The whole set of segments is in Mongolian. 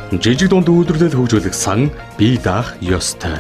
Жижиг дунд үйлдвэрлэл хөгжүүлэх сан бие даах ёстой.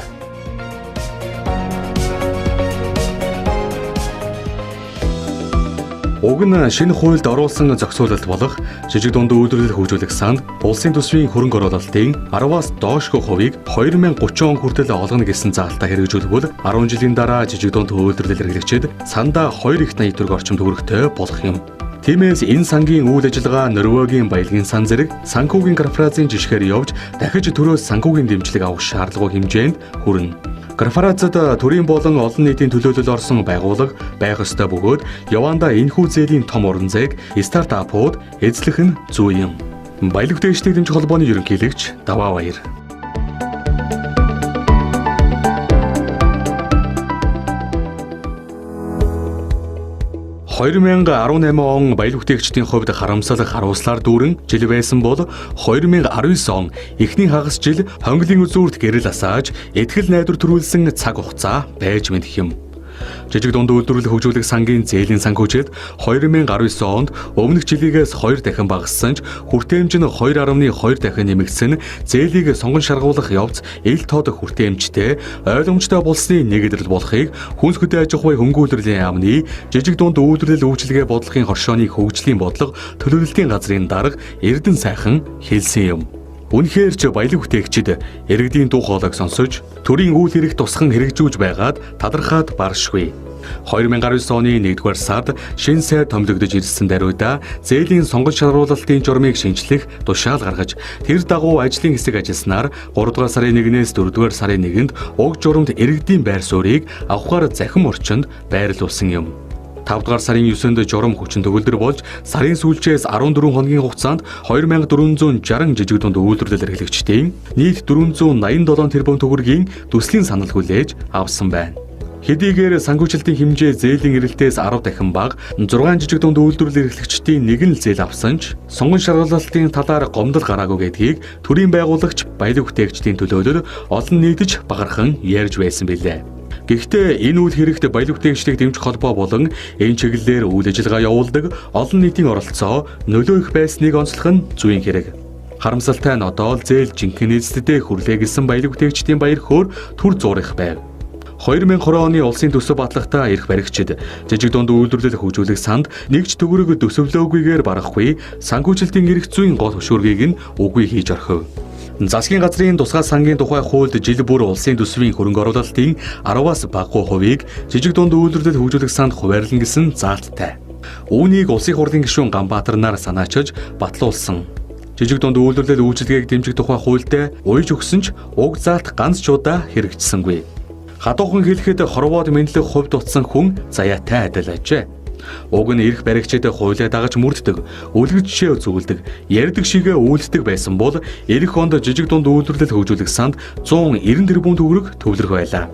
Уг нь шинэ хуульд оруулсан зохицуулалт болох жижиг дунд үйлдвэрлэл хөгжүүлэх санд улсын төсвийн хөрөнгө оруулалтын 10-аас доошгүй хувийг 2030 он хүртэл олгоно гэсэн заалтаа хэрэгжүүлбэл 10 жилийн дараа жижиг дунд үйлдвэрлэл эрхлэгчид сандаа 2 их 80 төгрөг орчим төгрөгтэй болох юм. Тиймээс энэ сангийн үйл ажиллагаа Норвегийн баялагын сан зэрэг санхүүгийн корпорацийн жишгээр явж дахиж төрөөс санхүүгийн дэмжлэг авах шаардлагагүй хэмжээнд хүрнэ. Корпорацид төрийн болон олон нийтийн төлөөлөл орсон байгууллага байх ёстой бөгөөд явандаа энэхүү зээлийн том орон зайг стартапууд эзлэх нь зүй юм. Баялаг дэвшдэг дэмжих холбооны ерөнхийлөгч Даваа Баяр. 2018 он баялаг бүтээгчдийн хувьд харамсалах харуулслаар дүүрэн жил байсан бол 2019 он эхний хагас жил хонглын үзүүрт гэрэл асааж этгэл найдвар төрүүлсэн цаг хугацаа байж мэдэх юм. Жижиг дунд үйлдвэрлэл хөгжүүлэх сангийн зээлийн санхүүжилт 2019 онд өмнөх жилигээс 2 дахин багассан ч хүртээмж нь 2.2 дахин нэмэгдсэн зээлийг сонгон шаргуулах явц ил тод хүртээмжтэй ойлгомжтой болсны нэгдэл болохыг хүнс хөдөө аж ахуйн хөнгүүлэлийн яамны жижиг дунд үйлдвэрлэл үйлчилгээ бодлогын хоршооны хөгжлийн бодлого төлөвлөлтийн газрын дарга Эрдэнэ сайхан хэлсэн юм. Үнэхээр ч баялаг бүтээгчид иргэдийн дуу хоолойг сонсож төрийн үйл хэрэг тусган хэрэгжүүлж байгаад талархаад баршгүй. 2019 оны 1-р сард шинэ сайд томилогдож ирсэн даруйда зээлийн сонгон шалруулалтын журмыг шинжлэх тушаал гаргаж тэр дагуу ажлын хэсэг ажилласнаар 3-р сарын 1-ээс 4-р сарын 1-нд уг журамд иргэдийн байр суурийг авахар захим орчинд байрлуулсан юм. 5-р сарын 9-нд журам хүчин төгөлдөр болж сарын сүүлчээс 14 хоногийн хугацаанд 2460 жижиг дунд үйлдвэрлэл эрхлэгчдийн нийт 487 тэрбум төгрөгийн төслийн санал хүлээж авсан байна. Хэдийгээр санхүүжилтийн хэмжээ зээлийн эрэлтээс 10 дахин бага 6 жижиг дунд үйлдвэрлэл эрхлэгчдийн нэг нь зээл авсан ч сонгон шалгуулалтын талаар гомдол гараагүй гэдгийг төрийн байгуулагч баялаг бүтээгчдийн төлөөлөл олон нийтж багархан ярьж байсан билээ. Гэхдээ энэ үйл хэрэгт баялаг бүтээгчдийг дэмжих холбоо болон энэ чиглэлээр үйл ажиллагаа явуулдаг олон нийтийн оролцоо нөлөө их байсныг онцлох нь зүйн хэрэг. Харамсалтай нь одоо л зээл жинхэнэ эздэдээ хүрлээ гэсэн баялаг бүтээгчдийн баяр хөөр түр зурах байв. 2020 оны улсын төсөв батлагтаа эрх баригчид жижиг дунд үйлдвэрлэл хөгжүүлэх санд нэгж төгрөг төсөвлөөгүйгээр барахгүй санхүүжилтийн эрх зүйн гол хөшүүргийг нь үгүй хийж орхив. Засгийн газрын тусгай сангийн тухай хуульд жил бүр улсын төсвийн хөрөнгө оруулалтын 10-аас багагүй хувийг жижиг дунд үйлдвэрлэл хөгжүүлэх санд хуваарлана гэсэн заалттай. Үүнийг улсын хурлын гишүүн Ганбаатар нар санаачиж батлуулсан. Жижиг дунд үйлдвэрлэл үйлчилгээг дэмжих тухай хуультай уйж өгсөн ч уг заалт ганц ч удаа хэрэгжсэнгүй. Хадуухан хэлэхэд хорвоод мэдлэх хувьд утсан хүн заяатай адил ажээ. Уг нь эрх баригчид хуулиа дагаж мөрддөг, үлгэр жишээ зөвлөдөг, ярьдаг шигээ үйлддэг байсан бол эх онд жижиг дунд үйлдвэрлэл хөгжүүлэх санд 190 тэрбум төгрөг төвлөрөх байлаа.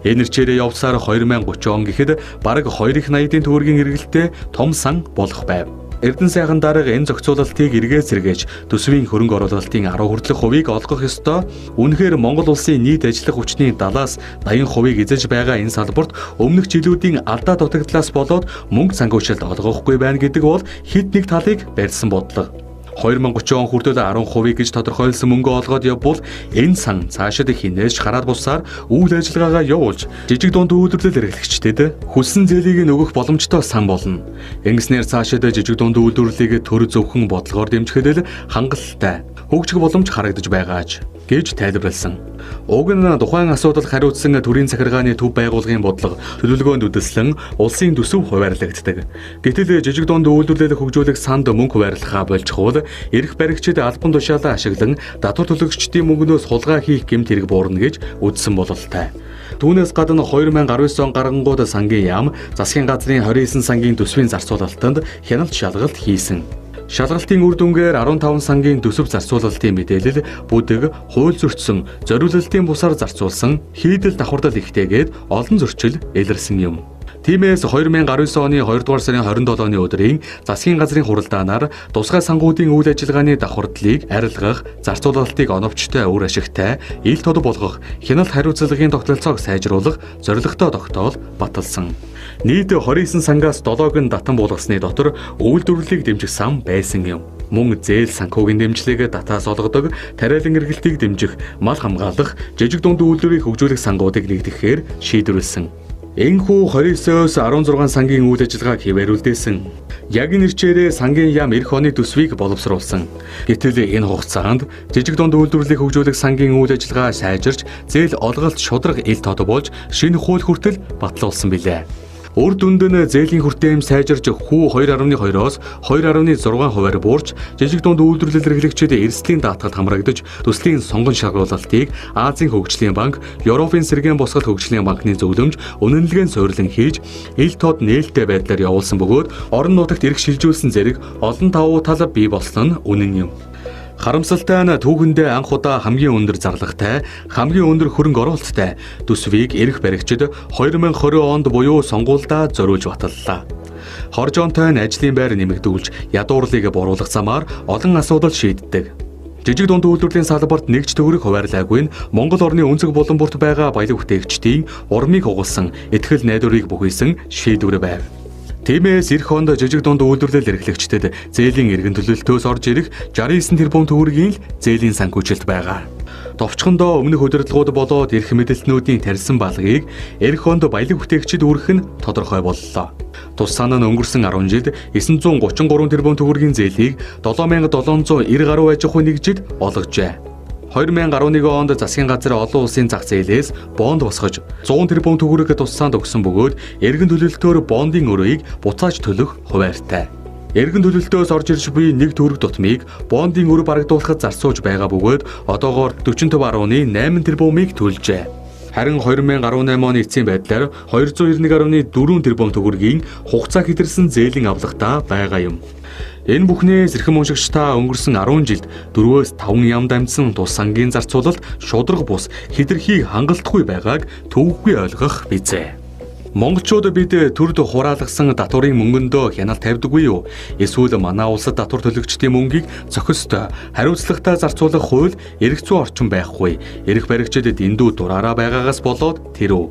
Энэ нэрчээрээ явсаар 2030 он гэхэд бараг 2 их 80-ын төгрөгийн эргэлттэй том сан болох байв. Эрдэнэ сайхан дарга энэ зохицуулалтыг эргээд сэргээж төсвийн хөрөнгө оруулалтын 10 хүртэлх хувийг олгох ёстой. Үнэхээр Монгол улсын нийт ажиллах хүчний 70-аас 80% эзэж байгаа энэ салбарт өмнөх жилүүдийн алдаа дутагдлаас болоод мөнгө санхүүжилт олгохгүй байна гэдэг бол хэд нэг талыг барьсан бодлого. 2030 он хүртэл 10% гэж тодорхойлсон мөнгө олгоод явбал энэ сан цаашид хинээс хараад бусаар үйл ажиллагаагаа явуулж жижиг дунд үйлдвэрлэл эрхлэгчдэд хүссэн зээлийг нөгөх боломжтой сан болно. Ингэснээр цаашид жижиг дунд үйлдвэрлэлийг төр зөвхөн бодлогоор дэмжихэд л хангалттай хөгжих боломж харагдаж байгаач гэж тайлбарласан. Уг нь тухайн асуудал хариуцсан төрийн захиргааны төв байгууллагын бодлого төлөвлөгөөнд үдэслэн улсын төсөв хуваарлагддаг. Гэтэл жижиг дунд үйлдвэрлэл хөгжүүлэх санд мөнгө хуваарлахаа болчихвол эрх баригчид албан тушаалаа ашиглан татвар төлөгчдийн мөнгнөөс хулгай хийх гэмт хэрэг буурна гэж үздсэн бололтой. Түүнээс гадна 2019 он гарангууд сангийн яам засгийн газрын 29 сангийн төсвийн зарцуулалтанд хяналт шалгалт хийсэн. Шалгалтын үр дүнгээр 15 сангийн төсөв зарцуулалтын мэдээлэл бүдэг, хууль зөрчсөн, зориулалтын бусаар зарцуулсан, хийдэл давхардал ихтэйгээд олон зөрчил илэрсэн юм. Тиймээс 2019 оны 2-р сарын 27-ны өдрийн засгийн газрын хуралдаанаар тусгай сангуудын үйл ажиллагааны давхардлыг арилгах, зарцуулалтыг оновчтой үр ашигтай, ил тод болгох, хяналт хариуцлагын тогтолцоог сайжруулах зорилготой тогтоол баталсан. Нийт 29 сангаас 7-г нь татан буулгасны дотор үйлдвэрлэлийг дэмжих сан байсан юм. мөн зээл санхүүгийн дэмжлэгийг татаас олгодог, тариалан эргэлтийг дэмжих, мал хамгаалах, жижиг дунд үйлдвэрийг хөгжүүлэх сангуудыг нэгтгэхээр шийдвэрлсэн. Энэхүү 29-оос 16 сангийн үйл ажиллагааг хിവэрүүлдээсэн. Яг энэ нэрчээрээ сангийн яам эх оны төсвийг боловсруулсан. Гэтэл энэ хугацаанд жижиг дунд үйлдвэрлэлийг хөгжүүлэх сангийн үйл ажиллагаа сайжирч, зээл олголт шудраг ил тод болж шинэ хууль хүртэл батлуулсан билээ. Үр дүнд нь зээлийн хүртэем сайжирч хүү 2.2-оос 2.6% буурч, жижиг дунд үйлдвэрлэл эрхлэгчид эрсдлийн даатгалд хамрагдаж, төслийн сонгон шалгуулалтыг Азийн хөгжлийн банк, Европын сэргээн босгол хөгжлийн банкны зөвлөмж, үнэнлэгийн суйрлан хийж, ил тод нээлттэй байдлаар явуулсан бөгөөд орон нутагт эрх шилжүүлсэн зэрэг олон давуу тал бий болсон нь үнэн юм. Харамсалтай нь түүхэндээ анх удаа хамгийн өндөр зарлагтай, хамгийн өндөр хөрөнгө оруулалттай төсвийг эрх баригчид 2020 онд буюу сонгуульдаа зориулж баталлаа. Хоржоонтой нь ажлын байр нэмэгдүүлж, ядуурлыг бууруулах замаар олон асуудал шийддэг. Жижиг дунд үйлдвэрлэлийн салбарт нэгж төгрөг хуваарлаагүй нь Монгол орны өнцөг булан бүрт байгаа баялаг бүтээгчдийн урмыг хугалсан, итгэл найдварыг бүхийсэн шийдвэр байв. Тиймээс эх онд жижиг дунд үйлдвэрлэл эрхлэгчдэд зээлийн эргэн төлөлтөөс орж ирэх 69 тэрбум төгрөгийн зээлийн санхүүжилт байгаа. Товчхондоо өмнөх удирдлагууд болоод эрх мэдэлтнүүдийн тарьсан балгийг эх онд баялаг бүтээгчид үүрэх нь тодорхой боллоо. Тус санаа нь өнгөрсөн 10 жилд 933 тэрбум төгрөгийн зээлийг 7790 гаруй аж ахуй нэгжид олгожээ. 2011 онд засгийн газар олон улсын зах зээлээс бонд босгож 100 тэрбум төгрөг тусаанд өгсөн бөгөөд эргэн төлөлтөөр бондын өрөөийг буцааж төлөх хуваарьтай. Эргэн төлөлтөөс орж ирж буй 1 төгрөг тутмыг бондын өрөө барагдуулахад зарцуулж байгаа бөгөөд одоогоор 45.8 тэрбумыг төлжээ. Харин 2018 оны эцсийн байдлаар 291.4 тэрбум төгрөгийн хугацаа хэтэрсэн зээлийн авлагатай байгаа юм. Энэ бүхнээс эрхэм уншигчдаа өнгөрсөн 10 жилд 4-5 ям дамжсан тус сангийн зарцуулалт шудраг бус хэтэрхий хангалтгүй байгааг төвөггүй ойлгох бизээ. Монголчууд бид төрд хураалгасан татварын мөнгөндөө хяналт тавьдаггүй юу? Эсвэл манай улсад татвар төлөгчдийн мөнгийг зохистой, хариуцлагатай зарцуулах хууль эрх зүйн орчин байхгүй. Эрх баригчид дэндүү дураараа байгаагаас болоод тэрүү.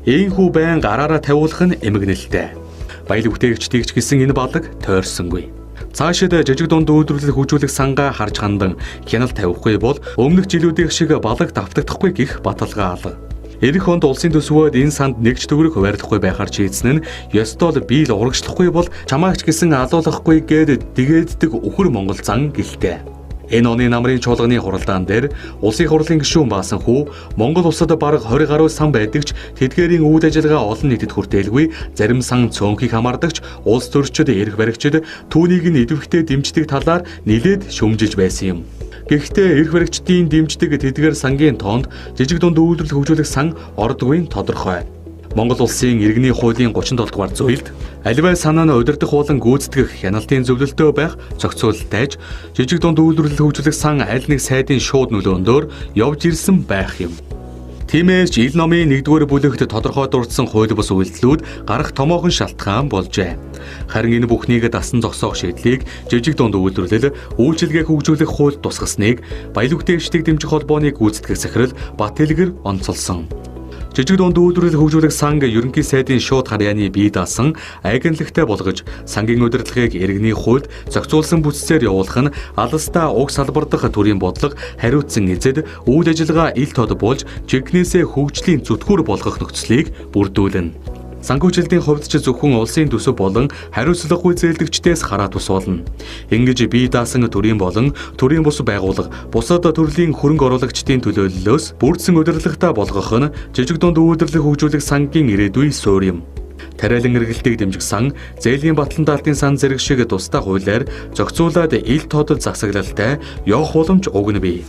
Ийхүү байн гараараа тавиулах нь эмгэнэлтэй. Баялаг бүтээгчдийг ч гэсэн энэ балаг тойрсонгүй. Цаашид жижиг дунд үйлдвэрлэл хөгжүүлэх сангаа харж хандан хяналт тавихгүй бол өмнөх жилүүдийн шиг балаг давтагдахгүй гэх баталгаа алга. Эх онд улсын төсвөөд энэ санд нэгж төгрөг хуваарлахгүй байхаар шийдсэн нь ёстол биел урагшлахгүй бол чамаагч гэсэн алуулахгүй гээд дэгээддэг өхөр Монгол зан гэлтэй. Энэ оны намрын чуулганы хуралдаан дээр улсын хурлын гишүүн баасан хүү Монгол улсад бараг 20 гаруй сан байдагч тэдгээрийн үйл ажиллагаа олон нийтэд хүртээлгүй, зарим сан цөөнхийг хамаардагч улс төрчид эрх баригчид түүнийг нь идэвхтэй дэмждэг талаар нэлээд шүмжилж байсан юм. Гэхдээ эрх баригчдын дэмждэг тэдгээр сангийн тоонд жижиг дунд үйлдвэрлэл хөгжүүлэх сан ордоггүй нь тодорхой. Монгол улсын иргэний хуулийн 37 дугаар зүйлд аливаа санаа нь удирдах болон гүйцэтгэх хяналтын зөвлөлтөө байх зохицуулалтайж жижиг дунд үйлдвэрлэл хөгжүүлэх сан аль нэг сайдын шууд нөлөөндөө явж ирсэн байх юм. Тиймээс ил номын 1-р бүлэгт тодорхой дурдсан хууль бус үйлдэлүүд гарах томоохон шалтгаан болжээ. Харин энэ бүхнийг дасан зогсоох шийдлийг жижиг дунд үйлдвэрлэл үйлчилгээ хөгжүүлэх хууль тусгасныг баялаг бүтээгчдийг дэмжих холбооны гүйцэтгэх захирал Батэлгэр онцолсон. Жижиг дунд үйлдвэрлэл хөгжүүлэх санг ерөнхий сайдын шууд харьяаны бие даасан агентлагтай болгож сангийн удирдлагыг иргэний хуульд зохицуулсан бүтцээр явуулах нь алстаа уг салбар дахь төрийн бодлого хариуцсан эзэд үйл ажиллагаа ил тод болж жигнэсээ хөгжлийн зүтгүүр болгох нөхцөлийг бүрдүүлнэ. Санхүүжилтийн хувьд ч зөвхөн улсын төсөв болон хариуцлагагүй зээлдэгчдээс хараа тус болно. Ингэж бие даасан төрийн болон төрийн бус байгууллага бусад төрлийн хөрөнгө оруулагчдын төлөөллөөс бүрдсэн удирдлагатай болгох нь жижиг дунд үйлдвэрлэл хөгжүүлэх сангийн ирээдүй суурь юм. Тариалан эргэлтийг дэмжих сан, зээлийн батлан даалтын сан зэрэг шиг тусдаа хуулиар зохицуулаад ил тод засаглалтай явах боломж уг нь бий.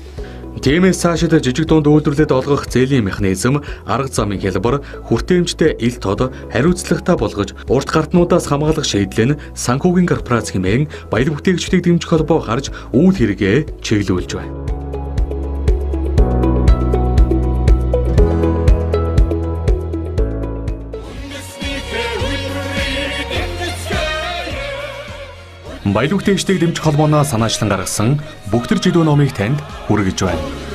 Тиймээс цаашид жижиг дунд үйлдвэрлэлд олгох зээлийн механизм, арга замын хялбар, хүртээмжтэй ил тод хариуцлагатай болгож урт гартнуудаас хамгаалах шийдэл нь санхүүгийн корпорац хэмээн баялаг бүтээгчдийг дэмжих холбоо гарч үйл хэрэгээ чиглүүлж байна. Баялаг бүтээгчдийг дэмжих холбооноос санаачлан гаргасан Бүгдэр жидүү номыг танд хүргэж байна.